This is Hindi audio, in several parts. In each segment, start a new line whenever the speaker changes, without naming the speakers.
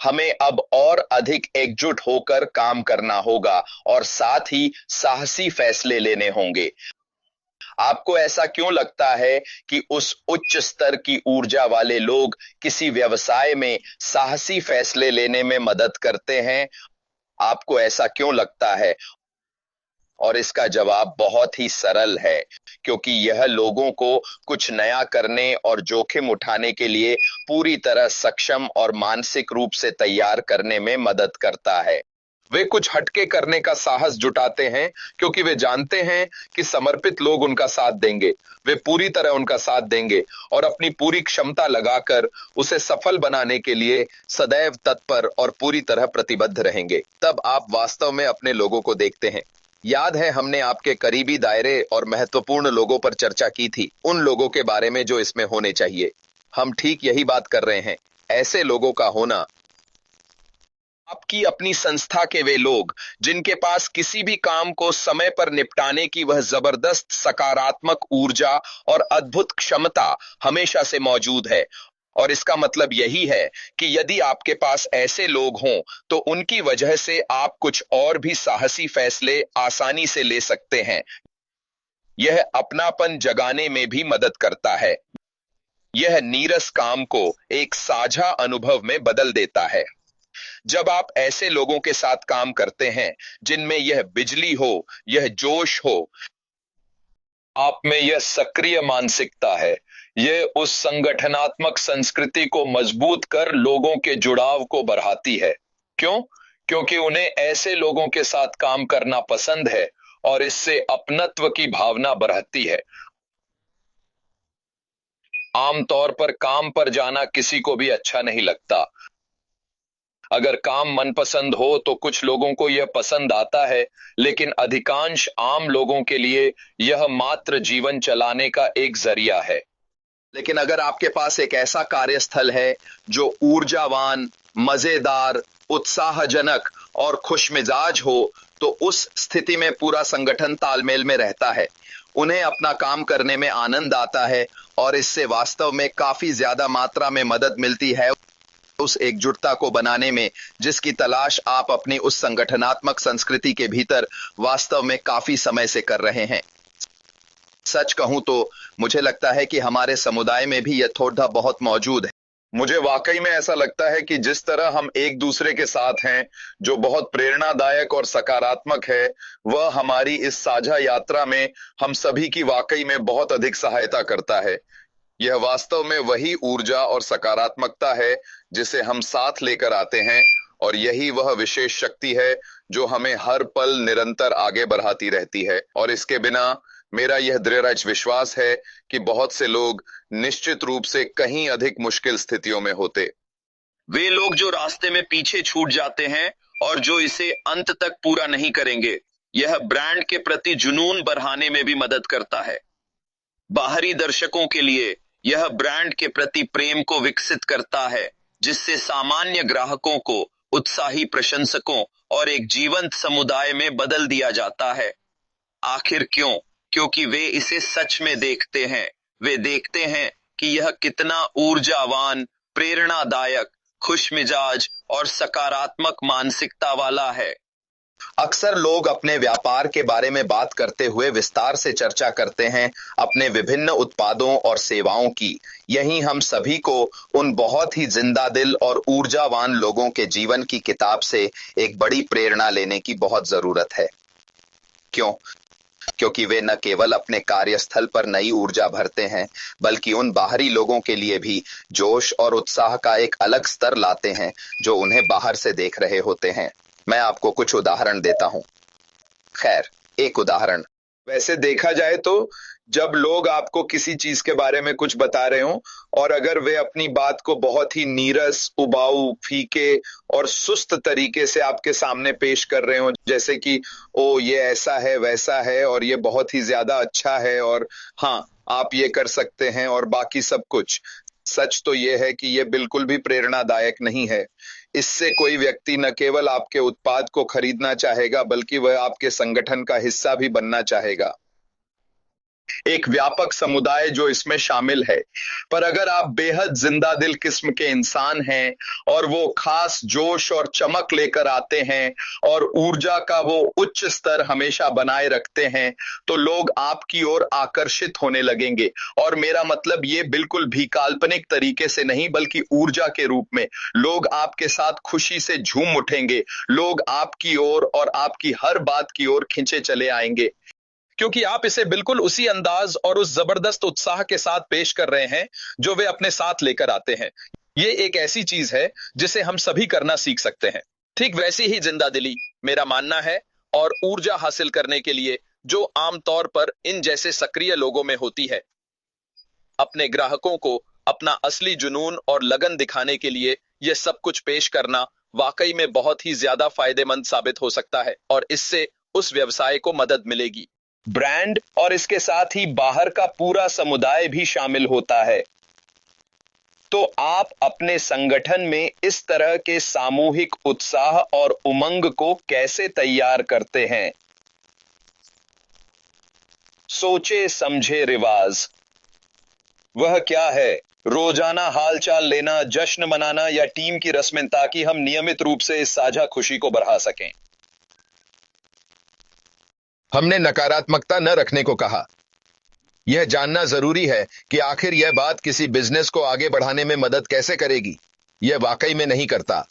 हमें अब और अधिक एकजुट होकर काम करना होगा और साथ ही साहसी फैसले लेने होंगे। आपको ऐसा क्यों लगता है कि उस उच्च स्तर की ऊर्जा वाले लोग किसी व्यवसाय में साहसी फैसले लेने में मदद करते हैं? आपको ऐसा क्यों लगता है? और इसका जवाब बहुत ही सरल है, क्योंकि यह लोगों को कुछ नया करने और जोखिम उठाने के लिए पूरी तरह सक्षम और मानसिक रूप से तैयार करने में मदद करता है। वे कुछ हटके करने का साहस जुटाते हैं क्योंकि वे जानते हैं कि समर्पित लोग उनका साथ देंगे। वे पूरी तरह उनका साथ देंगे और अपनी पूरी क्षमता लगाकर उसे सफल बनाने के लिए सदैव तत्पर और पूरी तरह प्रतिबद्ध रहेंगे। तब आप वास्तव में अपने लोगों को देखते हैं। याद है, हमने आपके करीबी दायरे और महत्वपूर्ण लोगों पर चर्चा की थी, उन लोगों के बारे में जो इसमें होने चाहिए। हम ठीक यही बात कर रहे हैं। ऐसे लोगों का होना, आपकी अपनी संस्था के वे लोग जिनके पास किसी भी काम को समय पर निपटाने की वह जबरदस्त सकारात्मक ऊर्जा और अद्भुत क्षमता हमेशा से मौजूद है। और इसका मतलब यही है कि यदि आपके पास ऐसे लोग हों तो उनकी वजह से आप कुछ और भी साहसी फैसले आसानी से ले सकते हैं। यह अपनापन जगाने में भी मदद करता है। यह नीरस काम को एक साझा अनुभव में बदल देता है। जब आप ऐसे लोगों के साथ काम करते हैं जिनमें यह बिजली हो, यह जोश हो, आप में यह सक्रिय मानसिकता है, यह उस संगठनात्मक संस्कृति को मजबूत कर लोगों के जुड़ाव को बढ़ाती है। क्यों? क्योंकि उन्हें ऐसे लोगों के साथ काम करना पसंद है और इससे अपनत्व की भावना बढ़ती है। आमतौर पर काम पर जाना किसी को भी अच्छा नहीं लगता। अगर काम मनपसंद हो तो कुछ लोगों को यह पसंद आता है, लेकिन अधिकांश आम लोगों के लिए यह मात्र जीवन चलाने का एक जरिया है। लेकिन अगर आपके पास एक ऐसा कार्यस्थल है जो ऊर्जावान, मजेदार, उत्साहजनक और खुशमिजाज हो, तो उस स्थिति में पूरा संगठन तालमेल में रहता है। उन्हें अपना काम करने में आनंद आता है और इससे वास्तव में काफी ज्यादा मात्रा में मदद मिलती है उस एकजुटता को बनाने में जिसकी तलाश आप अपनी उस संगठनात्मक संस्कृति के भीतर वास्तव में काफी समय से कर रहे हैं। सच कहूं तो मुझे लगता है कि हमारे समुदाय में भी यह थोड़ा बहुत मौजूद है। मुझे वाकई में ऐसा लगता है कि जिस तरह हम एक दूसरे के साथ हैं, जो बहुत प्रेरणादायक और सकारात्मक है, वह हमारी इस साझा यात्रा में हम सभी की वाकई में बहुत अधिक सहायता करता है। यह वास्तव में वही ऊर्जा और सकारात्मकता है जिसे हम साथ लेकर आते हैं, और यही वह विशेष शक्ति है जो हमें हर पल निरंतर आगे बढ़ाती रहती है। और इसके बिना मेरा यह दृढ़ विश्वास है कि बहुत से लोग निश्चित रूप से कहीं अधिक मुश्किल स्थितियों में होते। वे लोग जो रास्ते में पीछे छूट जाते हैं और जो इसे अंत तक पूरा नहीं करेंगे। यह ब्रांड के प्रति जुनून बढ़ाने में भी मदद करता है। बाहरी दर्शकों के लिए यह ब्रांड के प्रति प्रेम को विकसित करता है, जिससे सामान्य ग्राहकों को उत्साही प्रशंसकों और एक जीवंत समुदाय में बदल दिया जाता है। आखिर क्यों? क्योंकि वे इसे सच में देखते हैं। वे देखते हैं कि यह कितना ऊर्जावान, प्रेरणादायक, खुशमिजाज और सकारात्मक मानसिकता वाला है। अक्सर लोग अपने व्यापार के बारे में बात करते हुए विस्तार से चर्चा करते हैं अपने विभिन्न उत्पादों और सेवाओं की। यहीं हम सभी को उन बहुत ही जिंदा दिल और ऊर्जावान लोगों के जीवन की किताब से एक बड़ी प्रेरणा लेने की बहुत जरूरत है। क्यों? क्योंकि वे न केवल अपने कार्यस्थल पर नई ऊर्जा भरते हैं, बल्कि उन बाहरी लोगों के लिए भी जोश और उत्साह का एक अलग स्तर लाते हैं जो उन्हें बाहर से देख रहे होते हैं। मैं आपको कुछ उदाहरण देता हूं। खैर, एक उदाहरण, वैसे देखा जाए तो जब लोग आपको किसी चीज के बारे में कुछ बता रहे हो और अगर वे अपनी बात को बहुत ही नीरस, उबाऊ, फीके और सुस्त तरीके से आपके सामने पेश कर रहे हो, जैसे कि ओ ये ऐसा है, वैसा है और ये बहुत ही ज्यादा अच्छा है और हाँ आप ये कर सकते हैं और बाकी सब कुछ, सच तो यह है कि यह बिल्कुल भी प्रेरणादायक नहीं है। इससे कोई व्यक्ति न केवल आपके उत्पाद को खरीदना चाहेगा, बल्कि वह आपके संगठन का हिस्सा भी बनना चाहेगा। एक व्यापक समुदाय जो इसमें शामिल है। पर अगर आप बेहद जिंदा दिल किस्म के इंसान हैं और वो खास जोश और चमक लेकर आते हैं और ऊर्जा का वो उच्च स्तर हमेशा बनाए रखते हैं, तो लोग आपकी ओर आकर्षित होने लगेंगे। और मेरा मतलब ये बिल्कुल भी काल्पनिक तरीके से नहीं, बल्कि ऊर्जा के रूप में लोग आपके साथ खुशी से झूम उठेंगे। लोग आपकी ओर और आपकी हर बात की ओर खिंचे चले आएंगे, क्योंकि आप इसे बिल्कुल उसी अंदाज और उस जबरदस्त उत्साह के साथ पेश कर रहे हैं जो वे अपने साथ लेकर आते हैं। ये एक ऐसी चीज है जिसे हम सभी करना सीख सकते हैं। ठीक वैसी ही जिंदा दिली मेरा मानना है, और ऊर्जा हासिल करने के लिए जो आमतौर पर इन जैसे सक्रिय लोगों में होती है। अपने ग्राहकों को अपना असली जुनून और लगन दिखाने के लिए यह सब कुछ पेश करना वाकई में बहुत ही ज्यादा फायदेमंद साबित हो सकता है, और इससे उस व्यवसाय को मदद मिलेगी। ब्रांड और इसके साथ ही बाहर का पूरा समुदाय भी शामिल होता है। तो आप अपने संगठन में इस तरह के सामूहिक उत्साह और उमंग को कैसे तैयार करते हैं? सोचे समझे रिवाज। वह क्या है? रोजाना हालचाल लेना, जश्न मनाना या टीम की रस्में, ताकि हम नियमित रूप से इस साझा खुशी को बढ़ा सकें।
हमने नकारात्मकता न रखने को कहा। यह जानना जरूरी है कि आखिर यह बात किसी बिजनेस को आगे बढ़ाने में मदद कैसे करेगी। यह वाकई में नहीं करता।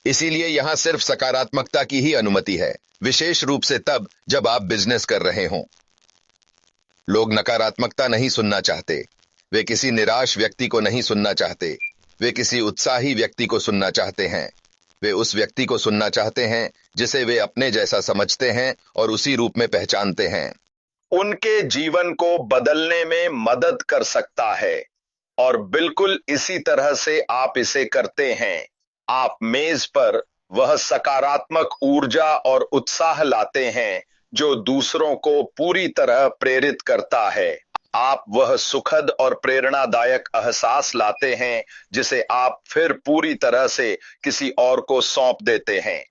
इसीलिए यहां सिर्फ सकारात्मकता की ही अनुमति है, विशेष रूप से तब जब आप बिजनेस कर रहे हों। लोग नकारात्मकता नहीं सुनना चाहते। वे किसी निराश व्यक्ति को नहीं सुनना चाहते। वे किसी उत्साही व्यक्ति को सुनना चाहते हैं। वे उस व्यक्ति को सुनना चाहते हैं जिसे वे अपने जैसा समझते हैं और उसी रूप में पहचानते हैं।
उनके जीवन को बदलने में मदद कर सकता है, और बिल्कुल इसी तरह से आप इसे करते हैं। आप मेज पर वह सकारात्मक ऊर्जा और उत्साह लाते हैं जो दूसरों को पूरी तरह प्रेरित करता है। आप वह सुखद और प्रेरणादायक एहसास लाते हैं जिसे आप फिर पूरी तरह से किसी और को सौंप देते हैं।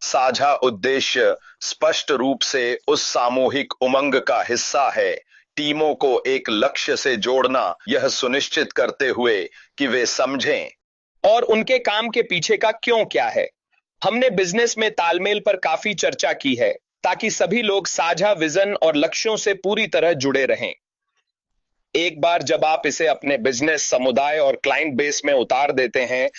साझा उद्देश्य स्पष्ट रूप से उस सामूहिक उमंग का हिस्सा है। टीमों को एक लक्ष्य से जोड़ना, यह सुनिश्चित करते हुए कि वे समझें और उनके काम के पीछे का क्यों क्या है। हमने बिजनेस में तालमेल पर काफी चर्चा की है, ताकि सभी लोग साझा विजन और लक्ष्यों से पूरी तरह जुड़े रहें। एक बार जब आप इसे अपने बिजनेस, समुदाय और क्लाइंट बेस में उतार देते हैं,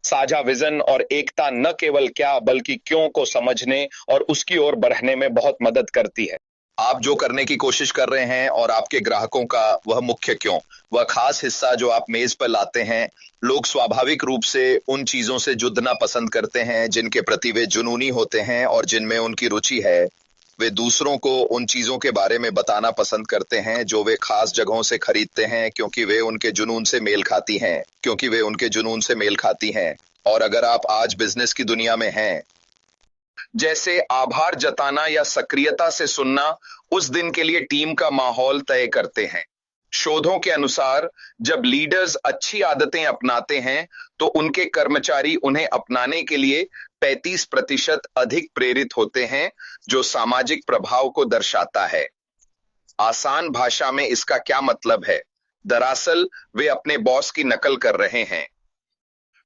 साझा विजन और एकता न केवल क्या बल्कि क्यों को समझने और उसकी ओर बढ़ने में बहुत मदद करती है।
आप जो करने की कोशिश कर रहे हैं और आपके ग्राहकों का वह मुख्य क्यों, वह खास हिस्सा जो आप मेज पर लाते हैं, लोग स्वाभाविक रूप से उन चीजों से जुड़ना पसंद करते हैं जिनके प्रति वे जुनूनी होते हैं और जिनमें उनकी रुचि है। वे दूसरों को उन चीजों के बारे में बताना पसंद करते हैं जो वे खास जगहों से खरीदते हैं, क्योंकि वे उनके जुनून से मेल खाती हैं। और अगर आप आज बिजनेस की दुनिया में हैं,
जैसे आभार जताना या सक्रियता से सुनना उस दिन के लिए टीम का माहौल तय करते हैं। शोधों के अनुसार जब लीडर्स अच्छी आदतें अपनाते हैं तो उनके कर्मचारी उन्हें अपनाने के लिए 35% अधिक प्रेरित होते हैं, जो सामाजिक प्रभाव को दर्शाता है। आसान भाषा में इसका क्या मतलब है? दरअसल वे अपने बॉस की नकल कर रहे हैं।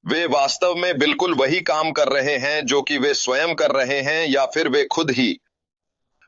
वे वास्तव में बिल्कुल वही काम कर रहे हैं जो कि वे स्वयं कर रहे हैं या फिर वे खुद ही।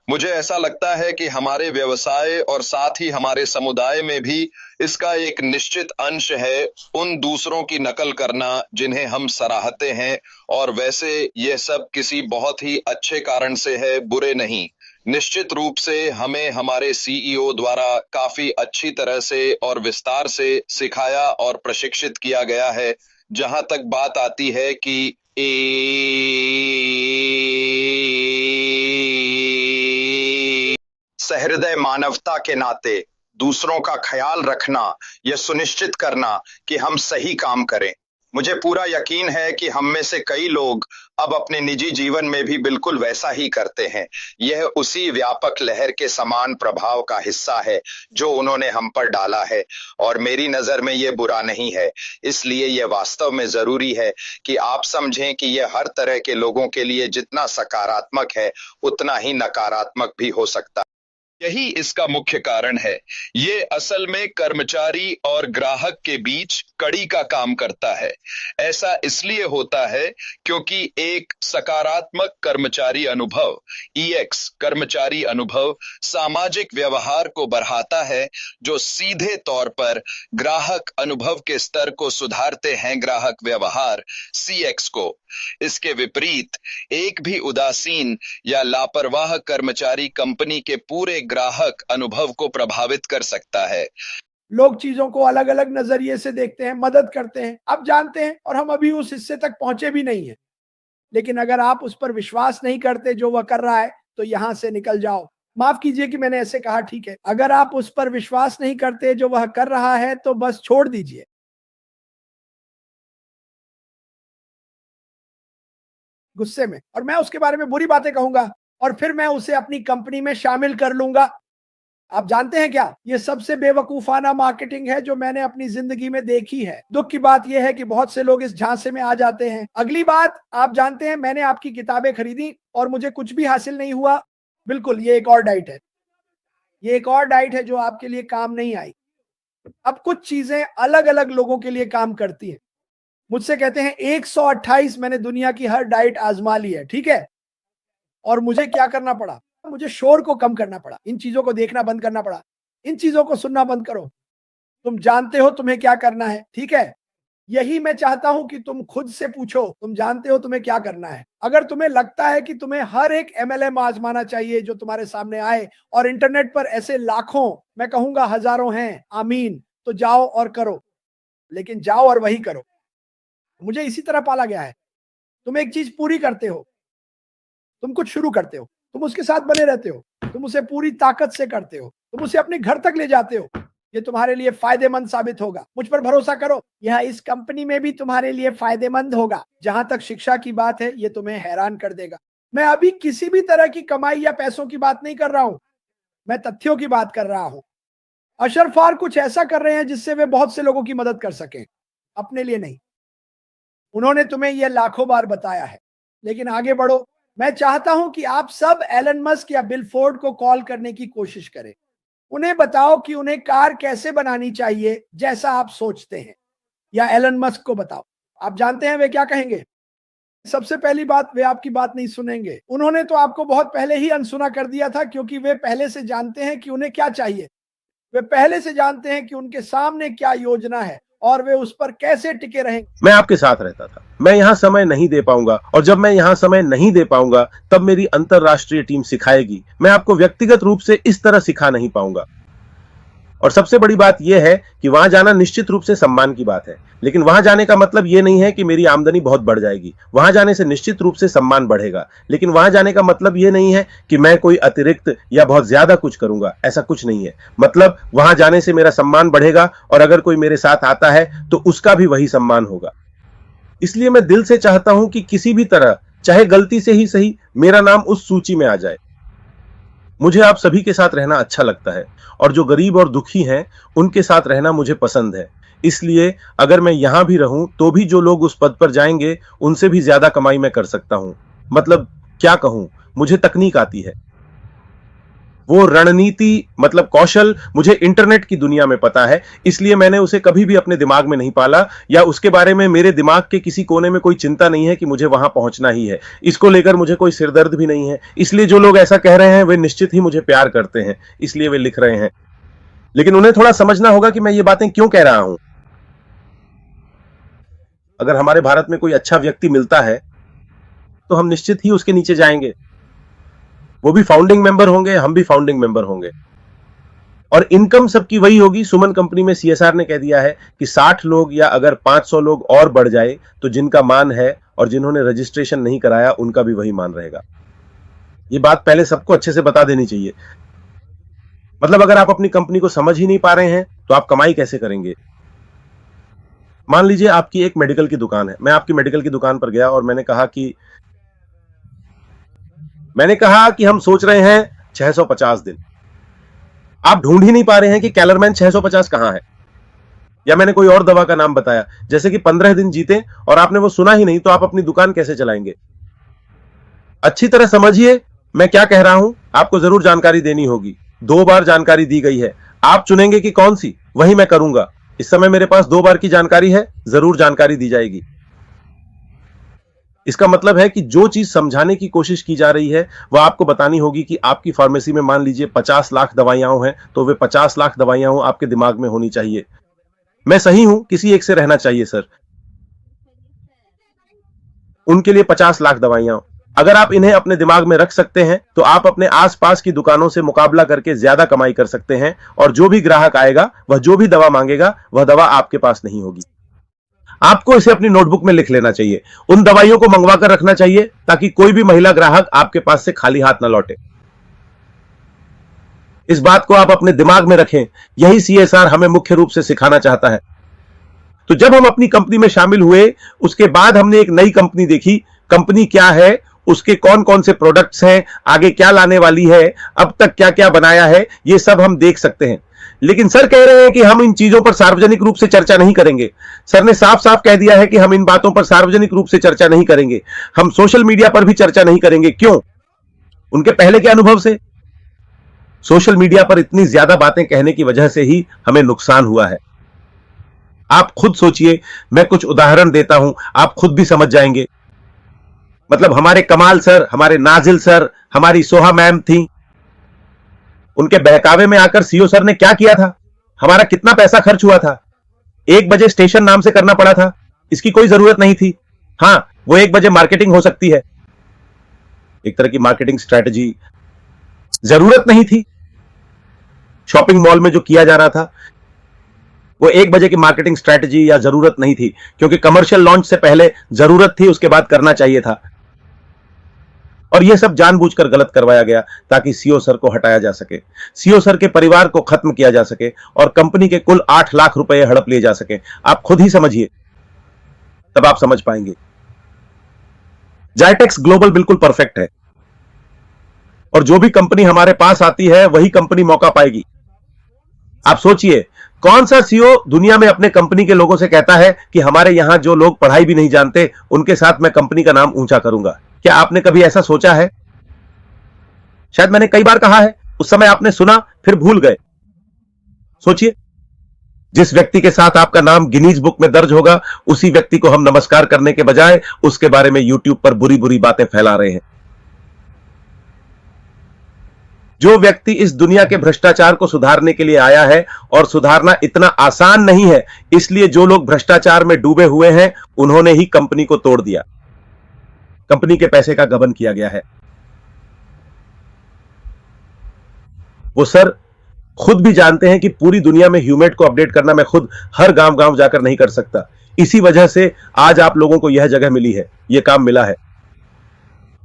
मुझे ऐसा लगता है कि हमारे व्यवसाय और साथ ही हमारे समुदाय में भी इसका एक निश्चित अंश है उन दूसरों की नकल करना जिन्हें हम सराहते हैं, और वैसे यह सब किसी बहुत ही अच्छे कारण से है, बुरे नहीं। निश्चित रूप से हमें हमारे सीईओ द्वारा काफी अच्छी तरह से और विस्तार से सिखाया और प्रशिक्षित किया गया है। जहां तक बात आती है कि
सहृदय मानवता के नाते दूसरों का ख्याल रखना, यह सुनिश्चित करना कि हम सही काम करें। मुझे पूरा यकीन है कि हम में से कई लोग अब अपने निजी जीवन में भी बिल्कुल वैसा ही करते हैं। यह उसी व्यापक लहर के समान प्रभाव का हिस्सा है जो उन्होंने हम पर डाला है, और मेरी नजर में यह बुरा नहीं है। इसलिए यह वास्तव में जरूरी है कि आप समझें कि यह हर तरह के लोगों के लिए जितना सकारात्मक है उतना ही नकारात्मक भी हो सकता है। यही इसका मुख्य कारण है। ये असल में कर्मचारी और ग्राहक के बीच कड़ी का काम करता है। ऐसा इसलिए होता है क्योंकि एक सकारात्मक कर्मचारी अनुभव ईएक्स कर्मचारी अनुभव सामाजिक व्यवहार को बढ़ाता है, जो सीधे तौर पर ग्राहक अनुभव के स्तर को सुधारते हैं, ग्राहक व्यवहार सीएक्स को। इसके विपरीत एक भी उदासीन या लापरवाह कर्मचारी कंपनी के पूरे ग्राहक अनुभव को प्रभावित कर सकता है।
लोग चीजों को अलग अलग नजरिए से देखते हैं, मदद करते हैं, अब जानते हैं, और हम अभी उस हिस्से तक पहुंचे भी नहीं है। लेकिन अगर आप उस पर विश्वास नहीं करते जो वह कर रहा है, तो यहां से निकल जाओ। माफ कीजिए कि मैंने ऐसे कहा, ठीक है। अगर आप उस पर विश्वास नहीं करते जो वह कर रहा है, तो बस छोड़ दीजिए। गुस्से में, और मैं उसके बारे में बुरी बातें कहूंगा, और फिर मैं उसे अपनी कंपनी में शामिल कर लूंगा। आप जानते हैं क्या, ये सबसे बेवकूफाना मार्केटिंग है जो मैंने अपनी जिंदगी में देखी है। दुख की बात यह है कि बहुत से लोग इस झांसे में आ जाते हैं। अगली बात, आप जानते हैं, मैंने आपकी किताबें खरीदी और मुझे कुछ भी हासिल नहीं हुआ। बिल्कुल, ये एक और डाइट है, ये एक और डाइट है जो आपके लिए काम नहीं आई। अब कुछ चीजें अलग अलग लोगों के लिए काम करती हैं। मुझसे कहते हैं 128 मैंने दुनिया की हर डाइट आजमा ली है, ठीक है, और मुझे क्या करना पड़ा, मुझे शोर को कम करना पड़ा, इन चीजों को देखना बंद करना पड़ा, इन चीजों को सुनना बंद करो। तुम जानते हो तुम्हें क्या करना है, ठीक है। यही मैं चाहता हूं कि तुम खुद से पूछो, तुम जानते हो तुम्हें क्या करना है। अगर तुम्हें लगता है कि तुम्हें हर एक एमएलएम आजमाना चाहिए जो तुम्हारे सामने आए, और इंटरनेट पर ऐसे लाखों, मैं कहूंगा हजारों हैं, आमीन, तो जाओ और करो, लेकिन जाओ और वही करो। मुझे इसी तरह पाला गया है। तुम एक चीज पूरी करते हो, तुम कुछ शुरू करते हो, तुम उसके साथ बने रहते हो, तुम उसे पूरी ताकत से करते हो, तुम उसे अपने घर तक ले जाते हो। ये तुम्हारे लिए फायदेमंद साबित होगा, मुझ पर भरोसा करो। यह इस कंपनी में भी तुम्हारे लिए फायदेमंद होगा। जहां तक शिक्षा की बात है, ये तुम्हें हैरान कर देगा। मैं अभी किसी भी तरह की कमाई या पैसों की बात नहीं कर रहा हूं, मैं तथ्यों की बात कर रहा हूं। अशरफार कुछ ऐसा कर रहे हैं जिससे वे बहुत से लोगों की मदद कर सकें, अपने लिए नहीं। उन्होंने तुम्हें यह लाखों बार बताया है, लेकिन आगे बढ़ो। मैं चाहता हूं कि आप सब एलन मस्क या बिल फोर्ड को कॉल करने की कोशिश करें। उन्हें बताओ कि उन्हें कार कैसे बनानी चाहिए जैसा आप सोचते हैं, या एलन मस्क को बताओ। आप जानते हैं वे क्या कहेंगे? सबसे पहली बात, वे आपकी बात नहीं सुनेंगे। उन्होंने तो आपको बहुत पहले ही अनसुना कर दिया था, क्योंकि वे पहले से जानते हैं कि उन्हें क्या चाहिए। वे पहले से जानते हैं कि उनके सामने क्या योजना है और वे उस पर कैसे टिके रहेंगे।
मैं आपके साथ रहता था, मैं यहाँ समय नहीं दे पाऊंगा, और जब मैं यहाँ समय नहीं दे पाऊंगा तब मेरी अंतरराष्ट्रीय टीम सिखाएगी। मैं आपको व्यक्तिगत रूप से इस तरह सिखा नहीं पाऊंगा। और सबसे बड़ी बात यह है कि वहां जाना निश्चित रूप से सम्मान की बात है, लेकिन वहां जाने का मतलब यह नहीं है कि मेरी आमदनी बहुत बढ़ जाएगी। वहां जाने से निश्चित रूप से सम्मान बढ़ेगा, लेकिन वहां जाने का मतलब यह नहीं है कि मैं कोई अतिरिक्त या बहुत ज्यादा कुछ करूंगा। ऐसा कुछ नहीं है। मतलब वहां जाने से मेरा सम्मान बढ़ेगा, और अगर कोई मेरे साथ आता है तो उसका भी वही सम्मान होगा। इसलिए मैं दिल से चाहता हूं कि किसी भी तरह, चाहे गलती से ही सही, मेरा नाम उस सूची में आ जाए। मुझे आप सभी के साथ रहना अच्छा लगता है, और जो गरीब और दुखी हैं उनके साथ रहना मुझे पसंद है। इसलिए अगर मैं यहां भी रहूं तो भी जो लोग उस पद पर जाएंगे उनसे भी ज्यादा कमाई मैं कर सकता हूं। मतलब क्या कहूं, मुझे तकनीक आती है, वो रणनीति मतलब कौशल मुझे इंटरनेट की दुनिया में पता है। इसलिए मैंने उसे कभी भी अपने दिमाग में नहीं पाला, या उसके बारे में मेरे दिमाग के किसी कोने में कोई चिंता नहीं है कि मुझे वहां पहुंचना ही है। इसको लेकर मुझे कोई सिरदर्द भी नहीं है। इसलिए जो लोग ऐसा कह रहे हैं वे निश्चित ही मुझे प्यार करते हैं, इसलिए वे लिख रहे हैं। लेकिन उन्हें थोड़ा समझना होगा कि मैं ये बातें क्यों कह रहा हूं। अगर हमारे भारत में कोई अच्छा व्यक्ति मिलता है तो हम निश्चित ही उसके नीचे जाएंगे। वो भी फाउंडिंग मेंबर होंगे, हम भी फाउंडिंग मेंबर होंगे, और इनकम सबकी वही होगी। सुमन कंपनी में सीएसआर ने कह दिया है कि 60 लोग या अगर 500 लोग और बढ़ जाए तो जिनका मान है और जिन्होंने रजिस्ट्रेशन नहीं कराया उनका भी वही मान रहेगा। ये बात पहले सबको अच्छे से बता देनी चाहिए। मतलब अगर आप अपनी कंपनी को समझ ही नहीं पा रहे हैं तो आप कमाई कैसे करेंगे? मान लीजिए आपकी एक मेडिकल की दुकान है। मैं आपकी मेडिकल की दुकान पर गया और मैंने कहा कि हम सोच रहे हैं 650 दिन। आप ढूंढ ही नहीं पा रहे हैं कि कैलरमैन 650 कहां है। या मैंने कोई और दवा का नाम बताया, जैसे कि 15 दिन जीते, और आपने वो सुना ही नहीं, तो आप अपनी दुकान कैसे चलाएंगे? अच्छी तरह समझिए मैं क्या कह रहा हूं, आपको जरूर जानकारी देनी होगी। 2 बार जानकारी दी गई है, आप चुनेंगे कि कौन सी, वही मैं करूंगा। इस समय मेरे पास 2 बार की जानकारी है, जरूर जानकारी दी जाएगी। इसका मतलब है कि जो चीज समझाने की कोशिश की जा रही है वह आपको बतानी होगी कि आपकी फार्मेसी में मान लीजिए 50 लाख दवाइयां हैं, तो वे 50 लाख दवाइयां आपके दिमाग में होनी चाहिए। मैं सही हूं, किसी एक से रहना चाहिए सर, उनके लिए 50 लाख दवाइयां। अगर आप इन्हें अपने दिमाग में रख सकते हैं तो आप अपने आसपास की दुकानों से मुकाबला करके ज्यादा कमाई कर सकते हैं, और जो भी ग्राहक आएगा वह जो भी दवा मांगेगा वह दवा आपके पास नहीं होगी। आपको इसे अपनी नोटबुक में लिख लेना चाहिए, उन दवाइयों को मंगवा कर रखना चाहिए ताकि कोई भी महिला ग्राहक आपके पास से खाली हाथ न लौटे। इस बात को आप अपने दिमाग में रखें, यही CSR हमें मुख्य रूप से सिखाना चाहता है। तो जब हम अपनी कंपनी में शामिल हुए, उसके बाद हमने एक नई कंपनी देखी, कंपनी क्या है, उसके कौन कौन से प्रोडक्ट्स हैं, आगे क्या लाने वाली है, अब तक क्या क्या बनाया है, ये सब हम देख सकते हैं। लेकिन सर कह रहे हैं कि हम इन चीजों पर सार्वजनिक रूप से चर्चा नहीं करेंगे। सर ने साफ साफ कह दिया है कि हम इन बातों पर सार्वजनिक रूप से चर्चा नहीं करेंगे, हम सोशल मीडिया पर भी चर्चा नहीं करेंगे। क्यों? उनके पहले के अनुभव से सोशल मीडिया पर इतनी ज्यादा बातें कहने की वजह से ही हमें नुकसान हुआ है। आप खुद सोचिए, मैं कुछ उदाहरण देता हूं, आप खुद भी समझ जाएंगे। मतलब हमारे कमाल सर, हमारे नाजिल सर, हमारी सोहा मैम थी, उनके बहकावे में आकर सीओ सर ने क्या किया था, हमारा कितना पैसा खर्च हुआ था। 1 बजे स्टेशन नाम से करना पड़ा था, इसकी कोई जरूरत नहीं थी। हां, वो 1 बजे मार्केटिंग हो सकती है, एक तरह की मार्केटिंग स्ट्रेटजी, जरूरत नहीं थी। शॉपिंग मॉल में जो किया जा रहा था वो 1 बजे की मार्केटिंग स्ट्रेटजी या जरूरत नहीं थी, क्योंकि कमर्शियल लॉन्च से पहले जरूरत थी, उसके बाद करना चाहिए था। और यह सब जानबूझकर गलत करवाया गया ताकि सीओ सर को हटाया जा सके, सीओ सर के परिवार को खत्म किया जा सके और कंपनी के कुल 8 लाख रुपए हड़प लिए जा सके। आप खुद ही समझिए, तब आप समझ पाएंगे। जाइटेक्स ग्लोबल बिल्कुल परफेक्ट है, और जो भी कंपनी हमारे पास आती है वही कंपनी मौका पाएगी। आप सोचिए, कौन सा सीओ दुनिया में अपने कंपनी के लोगों से कहता है कि हमारे यहां जो लोग पढ़ाई भी नहीं जानते उनके साथ मैं कंपनी का नाम ऊंचा करूंगा? क्या आपने कभी ऐसा सोचा है? शायद मैंने कई बार कहा है, उस समय आपने सुना फिर भूल गए। सोचिए, जिस व्यक्ति के साथ आपका नाम गिनीज बुक में दर्ज होगा, उसी व्यक्ति को हम नमस्कार करने के बजाय उसके बारे में यूट्यूब पर बुरी बुरी बातें फैला रहे हैं। जो व्यक्ति इस दुनिया के भ्रष्टाचार को सुधारने के लिए आया है, और सुधारना इतना आसान नहीं है, इसलिए जो लोग भ्रष्टाचार में डूबे हुए हैं उन्होंने ही कंपनी को तोड़ दिया, कंपनी के पैसे का गबन किया गया है। वो सर खुद भी जानते हैं कि पूरी दुनिया में ह्यूमेट को अपडेट करना मैं खुद हर गांव गांव जाकर नहीं कर सकता। इसी वजह से आज आप लोगों को यह जगह मिली है, यह काम मिला है।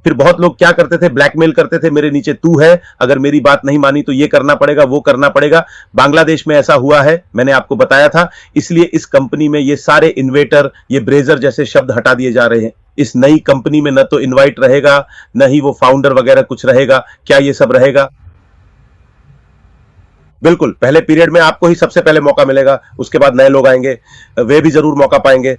फिर बहुत लोग क्या करते थे, ब्लैकमेल करते थे, मेरे नीचे तू है, अगर मेरी बात नहीं मानी तो ये करना पड़ेगा, वो करना पड़ेगा। बांग्लादेश में ऐसा हुआ है, मैंने आपको बताया था। इसलिए इस कंपनी में ये सारे इन्वेटर, ये ब्रेजर जैसे शब्द हटा दिए जा रहे हैं। इस नई कंपनी में न तो इनवाइट रहेगा, न ही वो फाउंडर वगैरह कुछ रहेगा। क्या ये सब रहेगा? बिल्कुल, पहले पीरियड में आपको ही सबसे पहले मौका मिलेगा, उसके बाद नए लोग आएंगे, वे भी जरूर मौका पाएंगे।